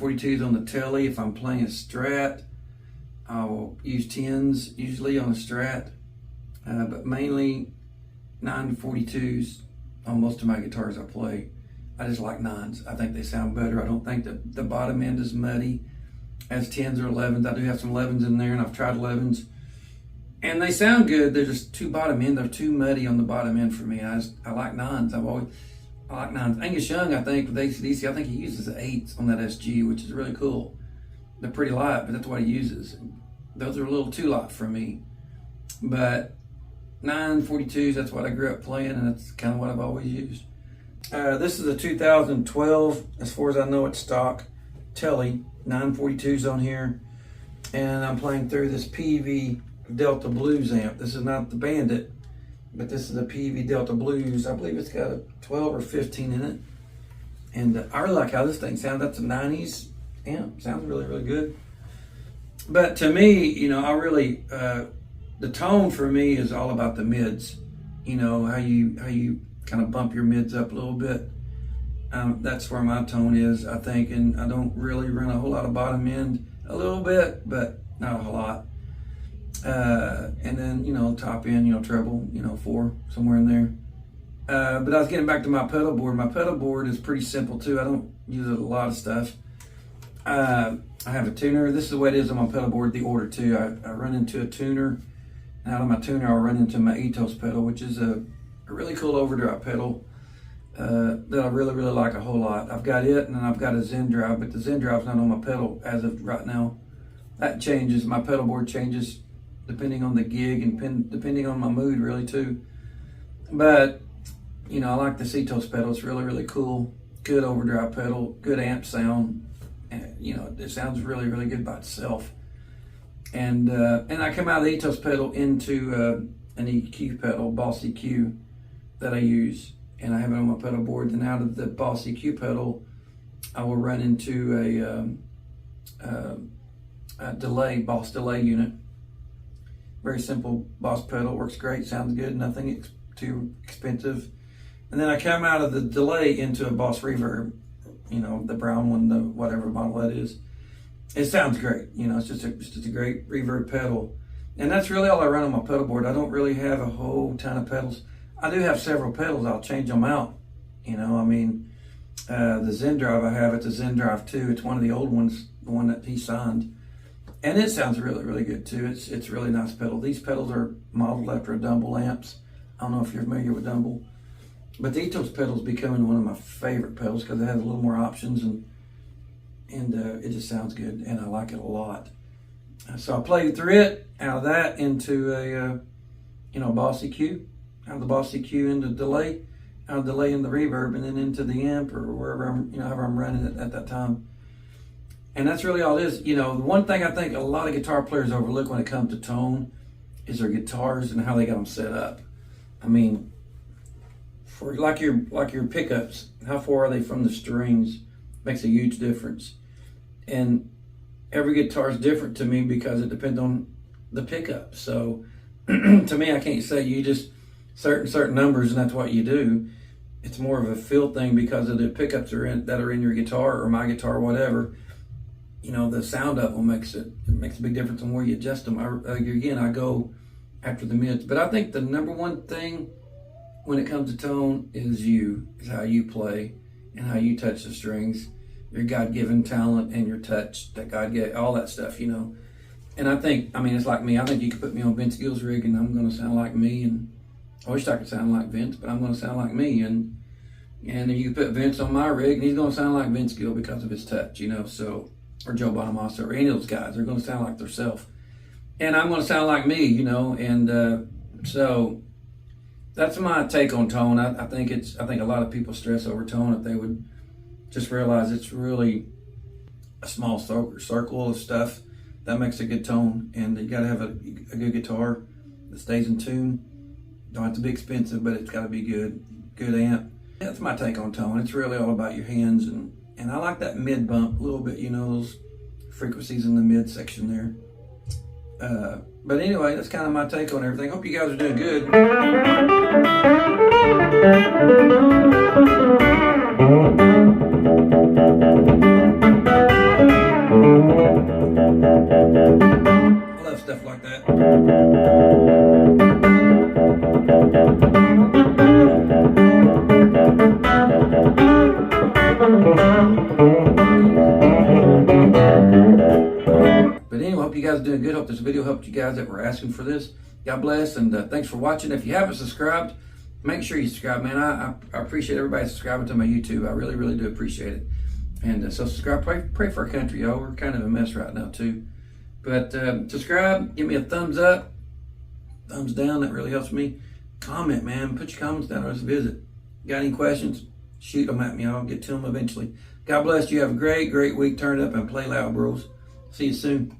.942s on the Tele. If I'm playing a Strat, I'll use 10s usually on a Strat, but mainly 942s on most of my guitars I play. I just like 9s. I think they sound better. I don't think the bottom end is muddy as 10s or 11s. I do have some 11s in there, and I've tried 11s, and they sound good. They're just too bottom end. They're too muddy on the bottom end for me. I like 9s. I like 9s. Angus Young, I think, with AC/DC, I think he uses 8s on that SG, which is really cool. They're pretty light, but that's what he uses. Those are a little too light for me. But 942s, that's what I grew up playing, and that's kind of what I've always used. This is a 2012, as far as I know, it's stock Tele, 942s on here. And I'm playing through this PV Delta Blues amp. This is not the Bandit, but this is a PV Delta Blues. I believe it's got a 12 or 15 in it. And I really like how this thing sounds. That's a 90s amp. Sounds really, really good. But to me, you know, I really, the tone for me is all about the mids. You know, how you kind of bump your mids up a little bit. That's where my tone is, I think. And I don't really run a whole lot of bottom end. A little bit, but not a whole lot. And then, you know, top end, you know, treble, you know, 4, somewhere in there. But I was getting back to my pedal board. My pedal board is pretty simple too. I don't use a lot of stuff. I have a tuner. This is the way it is on my pedal board, the order too. I run into a tuner. And out of my tuner, I'll run into my Ethos pedal, which is a really cool overdrive pedal that I really, really like a whole lot. I've got it, and then I've got a Zen drive, but the Zen drive's not on my pedal as of right now. That changes. My pedal board changes depending on the gig and depending on my mood, really, too. But, you know, I like the Ethos pedal. It's really, really cool. Good overdrive pedal, good amp sound. And, you know, it sounds really, really good by itself. And I come out of the Ethos pedal into an EQ pedal, Boss EQ, that I use. And I have it on my pedal board. And out of the Boss EQ pedal, I will run into a delay, Boss delay unit. Very simple Boss pedal, works great, sounds good, nothing too expensive. And then I come out of the delay into a Boss reverb, you know, the brown one, the whatever model that is. It sounds great, you know, it's just a great reverb pedal. And that's really all I run on my pedal board. I don't really have a whole ton of pedals. I do have several pedals, I'll change them out. You know, I mean, the Zen drive I have, it's a Zen drive 2. It's one of the old ones, the one that he signed. And it sounds really, really good too. It's a really nice pedal. These pedals are modeled after a Dumble amps. I don't know if you're familiar with Dumble. But the Ethos pedal is becoming one of my favorite pedals because it has a little more options and it just sounds good, and I like it a lot. So I played through it, out of that into a Boss EQ, out of the Boss EQ into delay, out of delay into the reverb, and then into the amp or wherever however I'm running it at that time. And that's really all it is. You know, the one thing I think a lot of guitar players overlook when it comes to tone is their guitars and how they got them set up. I mean, for like your pickups, how far are they from the strings makes a huge difference. And every guitar is different to me because it depends on the pickup. So to me, I can't say you just certain numbers and that's what you do. It's more of a feel thing because of the pickups that are in your guitar or my guitar, whatever. You know, the sound of them makes a big difference on where you adjust them. I go after the mids, but I think the number one thing when it comes to tone is how you play and how you touch the strings, your God-given talent and your touch that God gave, all that stuff, you know. And I mean, it's like me. I think you could put me on Vince Gill's rig and I'm going to sound like me. And I wish I could sound like Vince, but I'm going to sound like me. And you could put Vince on my rig and he's going to sound like Vince Gill because of his touch, you know. So, or Joe Bonamassa or any of those guys, they're going to sound like themselves. And I'm going to sound like me, you know. And so that's my take on tone. I think a lot of people stress over tone if they would just realize it's really a small circle of stuff. That makes a good tone, and you gotta have a good guitar that stays in tune. Don't have to be expensive, but it's gotta be good amp. That's my take on tone. It's really all about your hands, and I like that mid bump a little bit, you know, those frequencies in the mid section there. But anyway, that's kind of my take on everything. Hope you guys are doing good. I love stuff like that. But anyway, hope you guys are doing good. Hope this video helped you guys that were asking for this. God bless, and thanks for watching. If you haven't subscribed, make sure you subscribe, man. I appreciate everybody subscribing to my YouTube. I really, really do appreciate it. And so subscribe, pray for our country, y'all. We're kind of a mess right now too. But subscribe, give me a thumbs up, thumbs down. That really helps me. Comment, man. Put your comments down. Let's visit. Got any questions? Shoot them at me. I'll get to them eventually. God bless you. Have a great, great week. Turn it up and play loud, bros. See you soon.